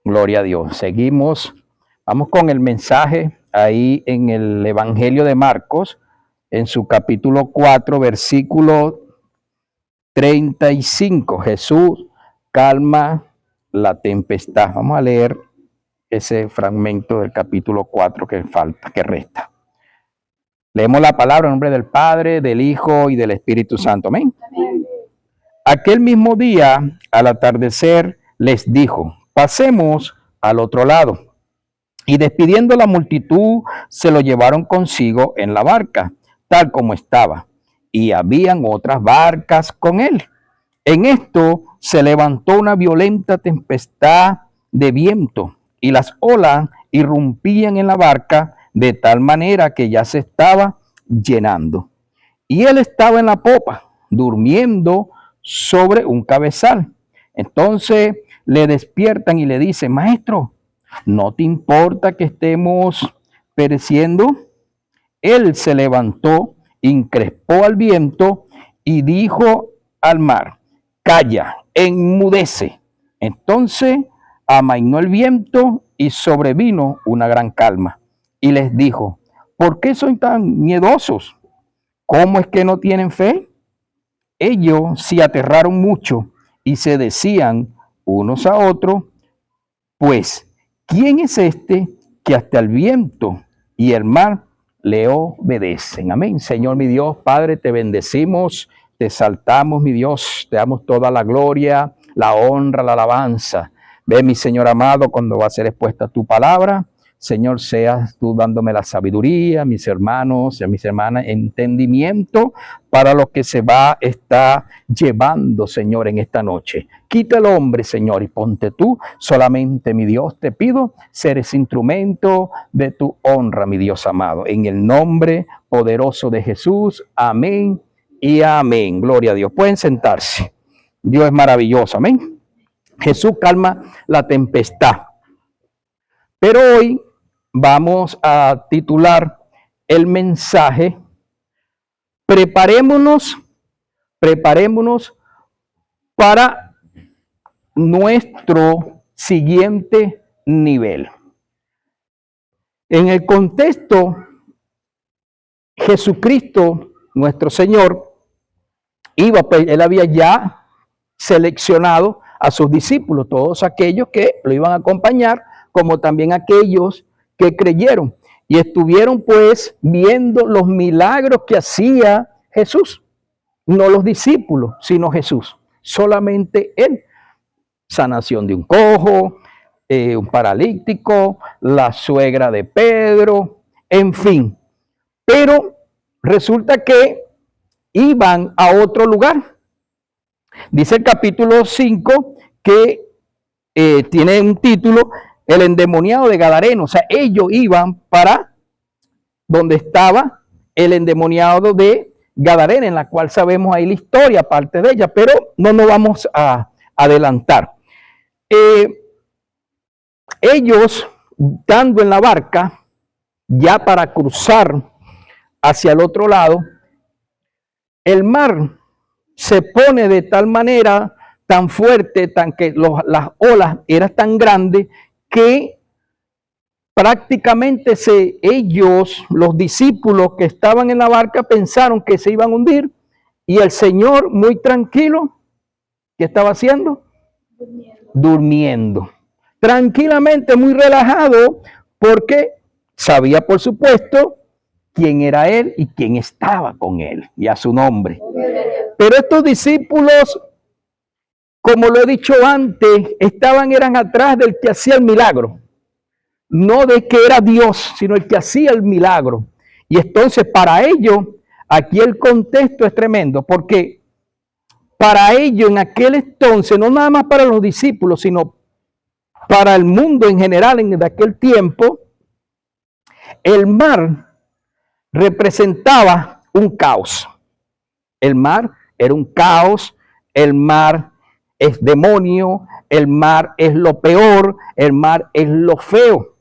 Gloria a Dios. Seguimos. Vamos con el mensaje ahí en el Evangelio de Marcos, en su capítulo 4, versículo 35. Jesús calma la tempestad. Vamos a leer ese fragmento del capítulo 4 que falta, que resta. Leemos la palabra en nombre del Padre, del Hijo y del Espíritu Santo. Amén. Amén. Aquel mismo día, al atardecer, les dijo: pasemos al otro lado. Y despidiendo la multitud, se lo llevaron consigo en la barca, tal como estaba. Y habían otras barcas con él. En esto se levantó una violenta tempestad de viento, y las olas irrumpían en la barca de tal manera que ya se estaba llenando. Y él estaba en la popa, durmiendo sobre un cabezal. Entonces le despiertan y le dicen: maestro, ¿no te importa que estemos pereciendo? Él se levantó, increspó al viento y dijo al mar: calla, enmudece. Entonces amainó el viento y sobrevino una gran calma. Y les dijo: ¿por qué son tan miedosos? ¿Cómo es que no tienen fe? Ellos se aterraron mucho y se decían unos a otros: pues, ¿quién es este que hasta el viento y el mar le obedecen? Amén. Señor mi Dios, Padre, te bendecimos, te exaltamos, mi Dios, te damos toda la gloria, la honra, la alabanza. Ve, mi Señor amado, cuando va a ser expuesta tu palabra, Señor, seas tú dándome la sabiduría, mis hermanos y a mis hermanas, entendimiento para lo que se va a estar llevando, Señor, en esta noche. Quita el hombre, Señor, y ponte tú solamente, mi Dios, te pido, ser ese instrumento de tu honra, mi Dios amado. En el nombre poderoso de Jesús, amén y amén. Gloria a Dios. Pueden sentarse. Dios es maravilloso, amén. Jesús calma la tempestad. Pero hoy vamos a titular el mensaje: preparémonos para nuestro siguiente nivel. En el contexto, Jesucristo, nuestro Señor, él había ya seleccionado a sus discípulos, todos aquellos que lo iban a acompañar, como también aquellos que creyeron, y estuvieron pues viendo los milagros que hacía Jesús. No los discípulos, sino Jesús. Solamente él. Sanación de un cojo, un paralítico, la suegra de Pedro, en fin. Pero resulta que iban a otro lugar. Dice el capítulo 5 que tiene un título: el endemoniado de Gadareno. O sea, ellos iban para donde estaba el endemoniado de Gadareno, en la cual sabemos ahí la historia, parte de ella, pero no nos vamos a adelantar. Ellos, estando en la barca, ya para cruzar hacia el otro lado, el mar se pone de tal manera, tan fuerte, que las olas eran tan grandes que prácticamente ellos, los discípulos que estaban en la barca, pensaron que se iban a hundir, y el Señor, muy tranquilo, ¿qué estaba haciendo? Durmiendo. Tranquilamente, muy relajado, porque sabía, por supuesto, quién era él y quién estaba con él, y a su nombre. Pero estos discípulos, como lo he dicho antes, eran atrás del que hacía el milagro. No de que era Dios, sino el que hacía el milagro. Y entonces para ellos, aquí el contexto es tremendo, porque para ellos en aquel entonces, no nada más para los discípulos, sino para el mundo en general en aquel tiempo, el mar representaba un caos. El mar era un caos, el mar es demonio, el mar es lo peor, el mar es lo feo.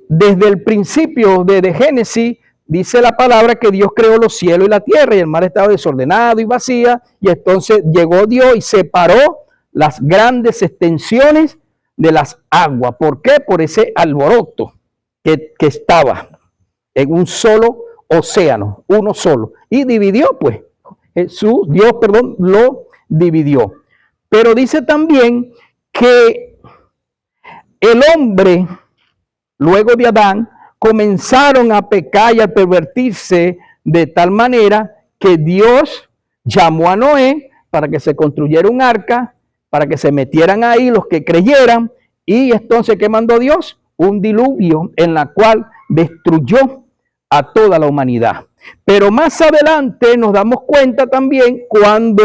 Desde el principio de Génesis dice la palabra que Dios creó los cielos y la tierra, y el mar estaba desordenado y vacía, y entonces llegó Dios y separó las grandes extensiones de las aguas. ¿Por qué? Por ese alboroto que estaba en un solo océano, uno solo. Y dividió, pues, Dios, lo dividió. Pero dice también que el hombre, luego de Adán, comenzaron a pecar y a pervertirse de tal manera que Dios llamó a Noé para que se construyera un arca, para que se metieran ahí los que creyeran. Y entonces, ¿qué mandó Dios? Un diluvio en la cual destruyó a toda la humanidad. Pero más adelante nos damos cuenta también cuando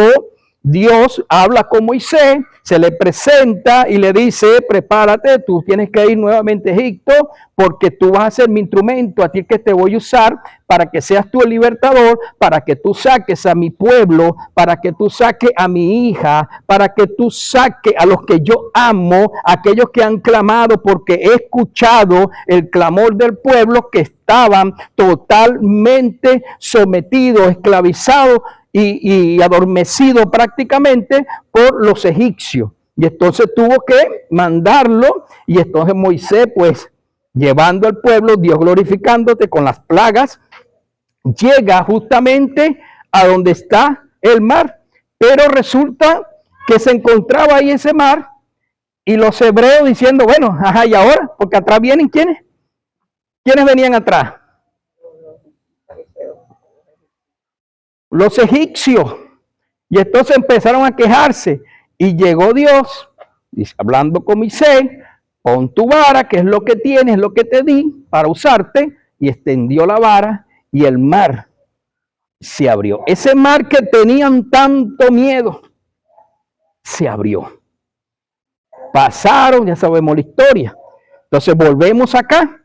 Dios habla con Moisés, se le presenta y le dice: prepárate, tú tienes que ir nuevamente a Egipto porque tú vas a ser mi instrumento, a ti que te voy a usar para que seas tú el libertador, para que tú saques a mi pueblo, para que tú saques a mi hija, para que tú saques a los que yo amo, aquellos que han clamado, porque he escuchado el clamor del pueblo que estaban totalmente sometidos, esclavizados y adormecido prácticamente por los egipcios. Y entonces tuvo que mandarlo, y entonces Moisés, pues, llevando al pueblo, Dios glorificándote con las plagas, llega justamente a donde está el mar. Pero resulta que se encontraba ahí ese mar, y los hebreos diciendo: bueno, ajá, y ahora, porque atrás vienen, ¿quiénes? ¿Quiénes venían atrás? Los egipcios. Y entonces empezaron a quejarse, y llegó Dios hablando con Moisés: pon tu vara, que es lo que tienes, lo que te di para usarte. Y extendió la vara y el mar se abrió. Ese mar que tenían tanto miedo se abrió. Pasaron, ya sabemos la historia. Entonces volvemos acá.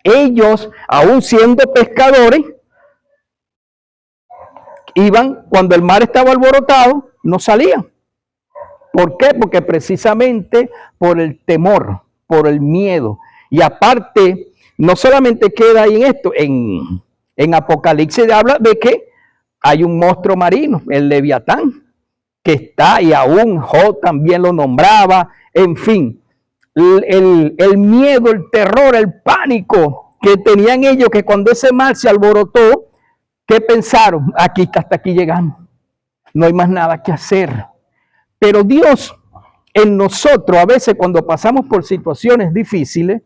Ellos, aún siendo pescadores, iban, cuando el mar estaba alborotado, no salían. ¿Por qué? Porque precisamente por el temor, por el miedo. Y aparte, no solamente queda ahí en esto, en Apocalipsis habla de que hay un monstruo marino, el Leviatán, que está, y aún Job también lo nombraba. En fin, el miedo, el terror, el pánico que tenían ellos, que cuando ese mar se alborotó, ¿qué pensaron? Hasta aquí llegamos, no hay más nada que hacer. Pero Dios en nosotros, a veces cuando pasamos por situaciones difíciles,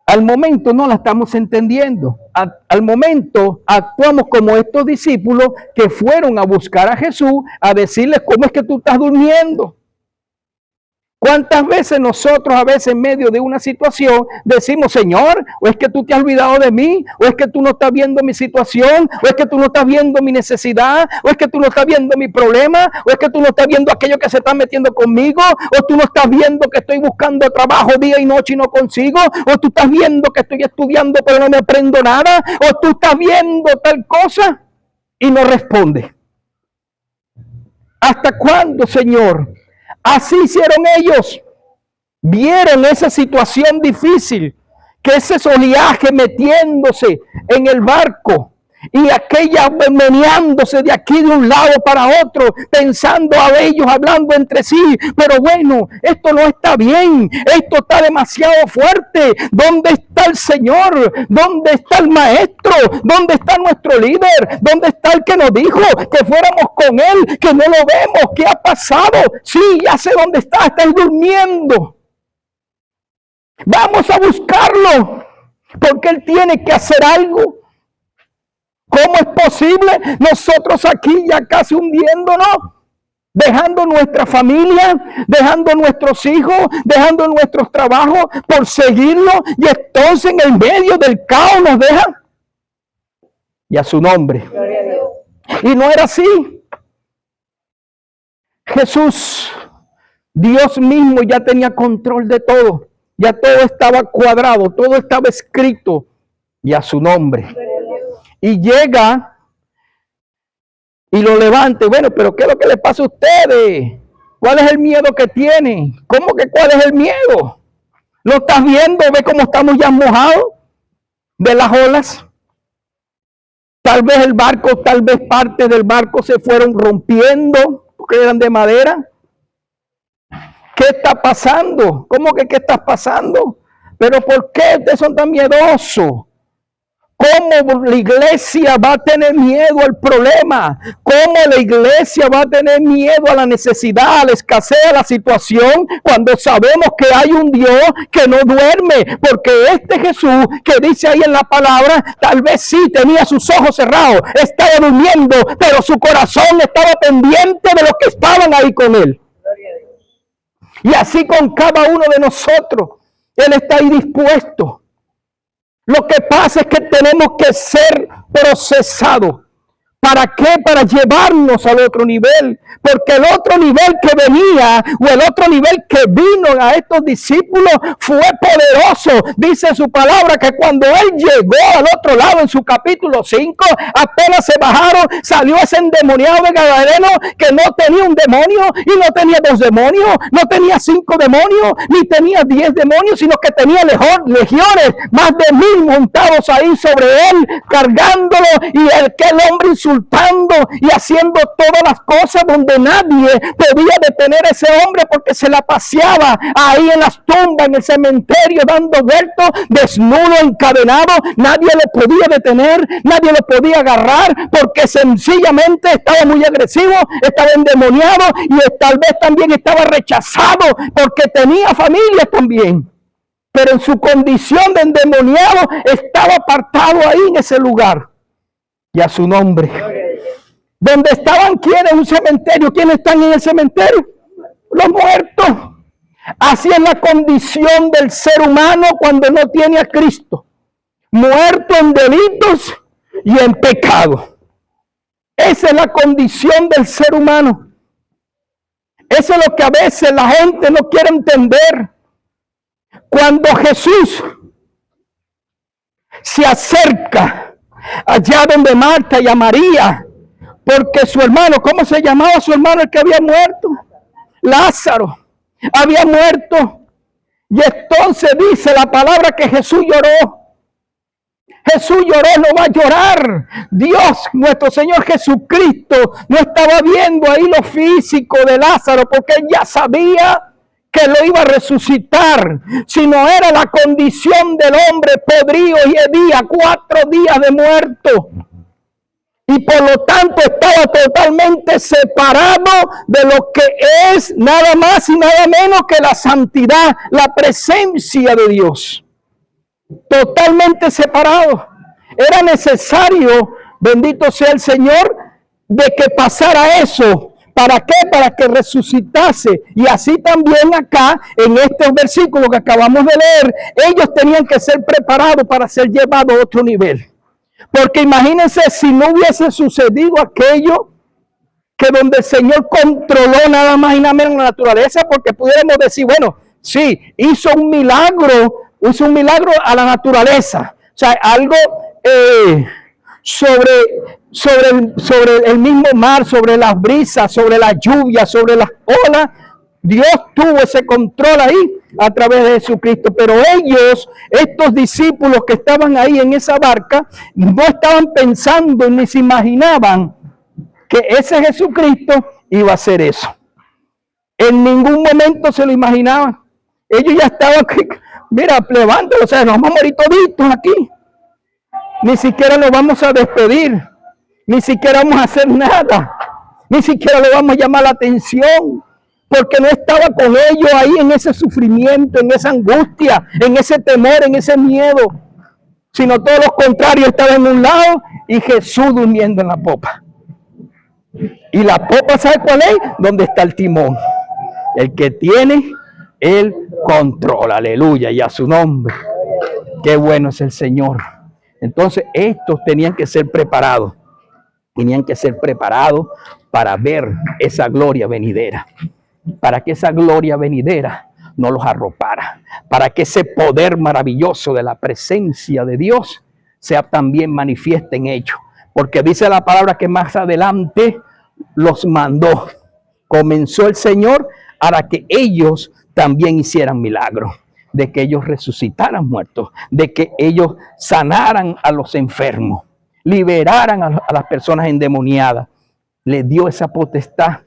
al momento no la estamos entendiendo. Al momento actuamos como estos discípulos que fueron a buscar a Jesús, a decirles: ¿cómo es que tú estás durmiendo? ¿Cuántas veces nosotros, a veces en medio de una situación, decimos: Señor, o es que tú te has olvidado de mí, o es que tú no estás viendo mi situación, o es que tú no estás viendo mi necesidad, o es que tú no estás viendo mi problema, o es que tú no estás viendo aquello que se está metiendo conmigo, o tú no estás viendo que estoy buscando trabajo día y noche y no consigo, o tú estás viendo que estoy estudiando pero no me aprendo nada, o tú estás viendo tal cosa y no responde. ¿Hasta cuándo, Señor? Así hicieron ellos. Vieron esa situación difícil, que ese oleaje metiéndose en el barco y aquella meneándose de aquí de un lado para otro, pensando a ellos, hablando entre sí: pero bueno, esto no está bien, esto está demasiado fuerte. ¿Dónde está el Señor? ¿Dónde está el Maestro? ¿Dónde está nuestro líder? ¿Dónde está el que nos dijo que fuéramos con él? Que no lo vemos. ¿Qué ha pasado? Sí, ya sé dónde está, estáis durmiendo. Vamos a buscarlo, porque él tiene que hacer algo. ¿Cómo es posible nosotros aquí ya casi hundiéndonos, dejando nuestra familia, dejando nuestros hijos, dejando nuestros trabajos por seguirlo, y entonces en el medio del caos nos dejan? Y a su nombre. Y no era así. Jesús, Dios mismo, ya tenía control de todo. Ya todo estaba cuadrado, todo estaba escrito, y a su nombre. Y llega y lo levanta. Bueno, pero ¿qué es lo que le pasa a ustedes? ¿Cuál es el miedo que tienen? ¿Cómo que cuál es el miedo? ¿Lo estás viendo? ¿Ve cómo estamos ya mojados de las olas? Tal vez el barco, tal vez parte del barco se fueron rompiendo porque eran de madera. ¿Qué está pasando? ¿Cómo que qué está pasando? ¿Pero por qué ustedes son tan miedosos? ¿Cómo la iglesia va a tener miedo al problema? ¿Cómo la iglesia va a tener miedo a la necesidad, a la escasez, a la situación, cuando sabemos que hay un Dios que no duerme? Porque este Jesús que dice ahí en la palabra, tal vez sí tenía sus ojos cerrados, estaba durmiendo, pero su corazón estaba pendiente de los que estaban ahí con él. Y así con cada uno de nosotros, él está ahí dispuesto. Lo que pasa es que tenemos que ser procesados. ¿Para qué? Para llevarnos al otro nivel. Porque el otro nivel que venía, o el otro nivel que vino a estos discípulos, fue poderoso. Dice su palabra que cuando él llegó al otro lado en su capítulo 5, apenas se bajaron, salió ese endemoniado de Gadareno que no tenía un demonio, y no tenía 2 demonios, no tenía 5 demonios, ni tenía 10 demonios, sino que tenía legiones, más de 1000 montados ahí sobre él, cargándolo, y aquel hombre insultando y haciendo todas las cosas donde nadie podía detener a ese hombre, porque se la paseaba ahí en las tumbas, en el cementerio, dando vueltos, desnudo, encadenado. Nadie le podía detener, nadie le podía agarrar, porque sencillamente estaba muy agresivo, estaba endemoniado, y tal vez también estaba rechazado, porque tenía familia también. Pero en su condición de endemoniado estaba apartado ahí en ese lugar. Y a su nombre. Donde estaban, ¿quiénes? Un cementerio. ¿Quiénes están en el cementerio? Los muertos. Así es la condición del ser humano cuando no tiene a Cristo. Muerto en delitos y en pecado. Esa es la condición del ser humano. Eso es lo que a veces la gente no quiere entender. Cuando Jesús se acerca allá donde Marta y a María, porque su hermano, ¿cómo se llamaba su hermano el que había muerto? Lázaro, había muerto. Y entonces dice la palabra que Jesús lloró. Jesús lloró, no va a llorar. Dios, nuestro Señor Jesucristo, no estaba viendo ahí lo físico de Lázaro, porque él ya sabía que lo iba a resucitar, sino era la condición del hombre podrido y hedía, 4 días de muerto. Y por lo tanto estaba totalmente separado de lo que es nada más y nada menos que la santidad, la presencia de Dios. Totalmente separado. Era necesario, bendito sea el Señor, de que pasara eso. ¿Para qué? Para que resucitase. Y así también acá, en este versículo que acabamos de leer, ellos tenían que ser preparados para ser llevados a otro nivel. Porque imagínense si no hubiese sucedido aquello, que donde el Señor controló nada más y nada menos la naturaleza, porque pudiéramos decir, bueno, sí, hizo un milagro a la naturaleza. O sea, algo sobre el mismo mar, sobre las brisas, sobre la lluvia, sobre las olas. Dios tuvo ese control ahí a través de Jesucristo, pero ellos, estos discípulos que estaban ahí en esa barca, no estaban pensando ni se imaginaban que ese Jesucristo iba a hacer eso. En ningún momento se lo imaginaban. Ellos ya estaban, mira, levántalos, o sea, nos vamos a morir toditos aquí. Ni siquiera nos vamos a despedir, ni siquiera vamos a hacer nada, ni siquiera le vamos a llamar la atención, porque no estaba con ellos ahí en ese sufrimiento, en esa angustia, en ese temor, en ese miedo, sino todo lo contrario, estaba en un lado y Jesús durmiendo en la popa. Y la popa, ¿sabe cuál es? Donde está el timón. El que tiene el control, aleluya, y a su nombre. Qué bueno es el Señor. Entonces estos tenían que ser preparados para ver esa gloria venidera, para que esa gloria venidera no los arropara, para que ese poder maravilloso de la presencia de Dios sea también manifiesta en ellos, porque dice la palabra que más adelante los mandó, comenzó el Señor para que ellos también hicieran milagros, de que ellos resucitaran muertos, de que ellos sanaran a los enfermos, liberaran a las personas endemoniadas. Les dio esa potestad.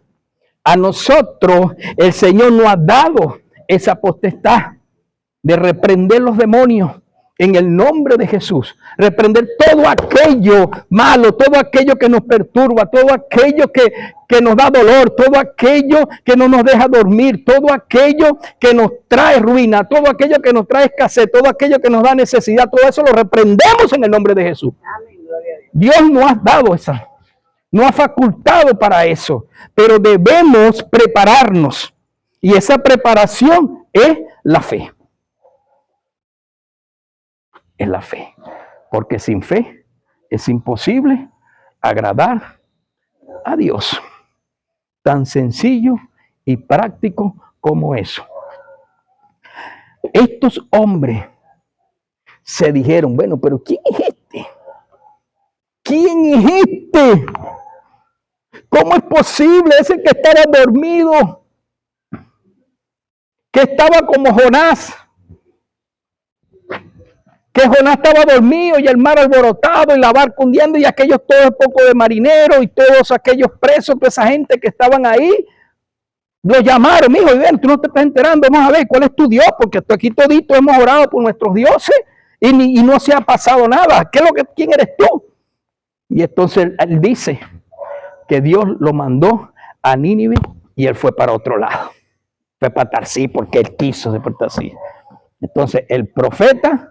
A nosotros el Señor nos ha dado esa potestad de reprender los demonios en el nombre de Jesús. Reprender todo aquello malo, todo aquello que nos perturba, todo aquello que nos da dolor, todo aquello que no nos deja dormir, todo aquello que nos trae ruina, todo aquello que nos trae escasez, todo aquello que nos da necesidad, todo eso lo reprendemos en el nombre de Jesús. Dios nos ha dado esa, nos ha facultado para eso, pero debemos prepararnos y esa preparación es la fe. Es la fe, porque sin fe es imposible agradar a Dios. Tan sencillo y práctico como eso. Estos hombres se dijeron, bueno, pero ¿quién es este? ¿Quién es este? ¿Cómo es posible ese que estaba dormido? Que estaba como Jonás. Que Jonás estaba dormido y el mar alborotado y la barca hundiendo y aquellos todos pocos de marineros y todos aquellos presos, toda esa gente que estaban ahí, los llamaron, mijo, y ven, tú no te estás enterando, vamos a ver cuál es tu Dios, porque aquí todito hemos orado por nuestros dioses y no se ha pasado nada. ¿Quién eres tú? Y entonces él dice que Dios lo mandó a Nínive y él fue para otro lado. Fue para Tarsí porque él quiso ser para Tarsí. Entonces el profeta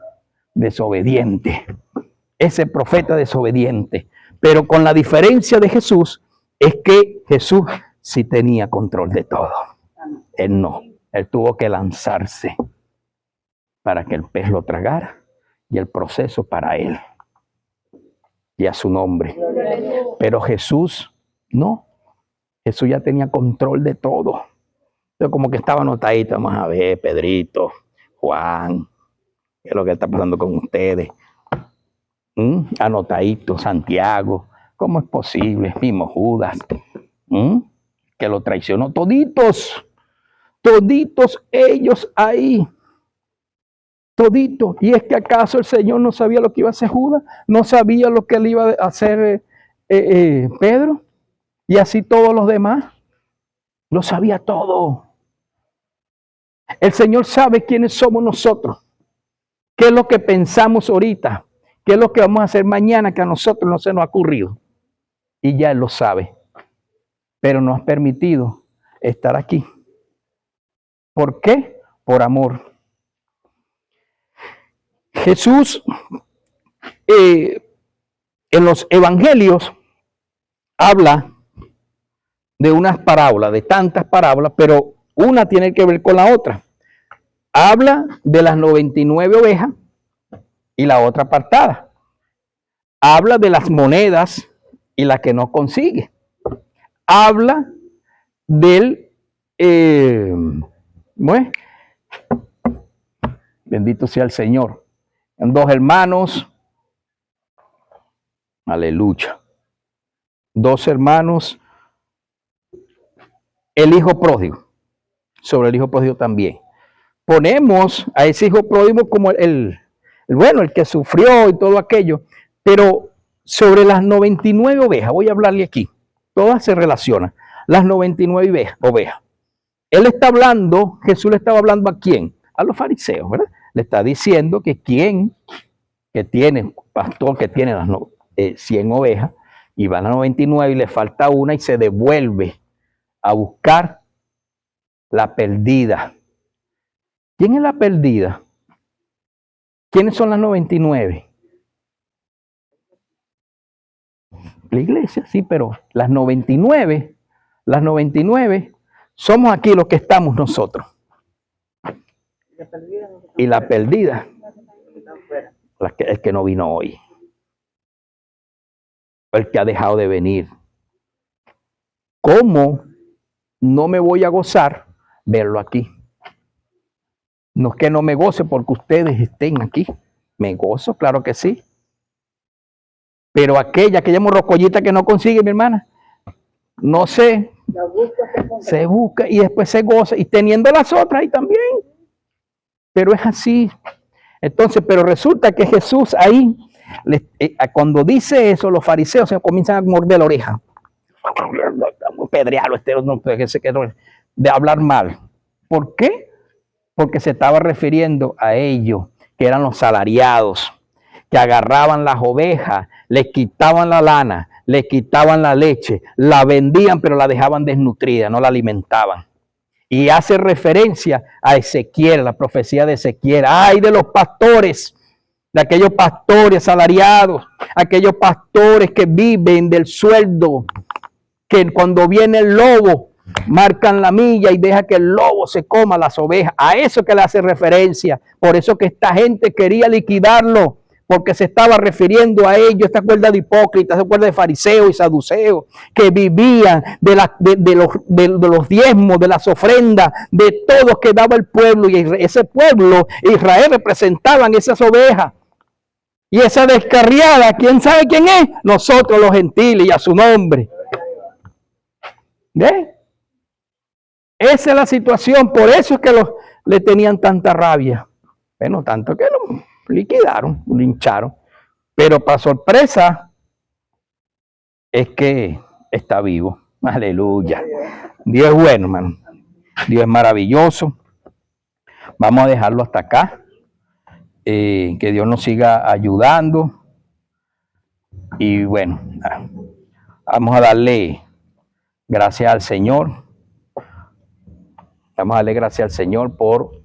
desobediente, ese profeta desobediente, pero con la diferencia de Jesús es que Jesús sí tenía control de todo. Él no, él tuvo que lanzarse para que el pez lo tragara y el proceso para él y a su nombre. Pero Jesús no, Jesús ya tenía control de todo. Entonces como que estaba anotadito, vamos a ver, Pedrito, Juan, ¿qué es lo que está pasando con ustedes? Anotadito, Santiago, ¿cómo es posible? Mismo Judas, que lo traicionó, toditos ellos ahí, toditos. ¿Y es que acaso el Señor no sabía lo que iba a hacer Judas? ¿No sabía lo que le iba a hacer Pedro? Y así todos los demás, lo sabía todo. El Señor sabe quiénes somos nosotros. ¿Qué es lo que pensamos ahorita? ¿Qué es lo que vamos a hacer mañana que a nosotros no se nos ha ocurrido? Y ya Él lo sabe. Pero nos ha permitido estar aquí. ¿Por qué? Por amor. Jesús en los evangelios habla de unas parábolas, de tantas parábolas, pero una tiene que ver con la otra. Habla de las 99 ovejas y la otra apartada. Habla de las monedas y la que no consigue. Habla del bendito sea el Señor. Dos hermanos, aleluya. Dos hermanos, el hijo pródigo. Sobre el hijo pródigo también. Ponemos a ese hijo pródigo como el que sufrió y todo aquello, pero sobre las 99 ovejas, voy a hablarle aquí, todas se relacionan, las 99 ovejas. Él está hablando, Jesús le estaba hablando ¿a quién? A los fariseos, ¿verdad? Le está diciendo que quien que tiene, pastor que tiene las 100 ovejas, y van a 99 y le falta una y se devuelve a buscar la perdida. ¿Quién es la perdida? ¿Quiénes son las 99? La iglesia, sí, pero las 99 somos aquí los que estamos nosotros. Y la perdida, el que no vino hoy. El que ha dejado de venir. ¿Cómo no me voy a gozar verlo aquí? No es que no me goce porque ustedes estén aquí. Me gozo, claro que sí. Pero aquella morrocollita que no consigue, mi hermana, no sé, se busca y después se goza. Y teniendo las otras ahí también. Pero es así. Entonces, pero resulta que Jesús ahí, cuando dice eso, los fariseos se comienzan a morder la oreja. pedrearlo, de hablar mal. ¿Por qué? Porque se estaba refiriendo a ellos, que eran los salariados, que agarraban las ovejas, les quitaban la lana, les quitaban la leche, la vendían, pero la dejaban desnutrida, no la alimentaban. Y hace referencia a Ezequiel, la profecía de Ezequiel. ¡Ay de los pastores! De aquellos pastores asalariados, aquellos pastores que viven del sueldo, que cuando viene el lobo, marcan la milla y deja que el lobo se coma las ovejas. A eso que le hace referencia. Por eso que esta gente quería liquidarlo, porque se estaba refiriendo a ellos. Esta cuerda de hipócritas, esta cuerda de fariseos y saduceos, que vivían de los diezmos, de las ofrendas, de todo que daba el pueblo. Y ese pueblo, Israel, representaban esas ovejas. Y esa descarriada, ¿quién sabe quién es? Nosotros los gentiles, y a su nombre. ¿Ve? Esa es la situación, por eso es que le tenían tanta rabia. Bueno, tanto que lo liquidaron, lo lincharon. Pero para sorpresa, es que está vivo. Aleluya. Dios es bueno, hermano. Dios es maravilloso. Vamos a dejarlo hasta acá. Que Dios nos siga ayudando. Y bueno, vamos a darle gracias al Señor. Vamos a darle gracias al Señor por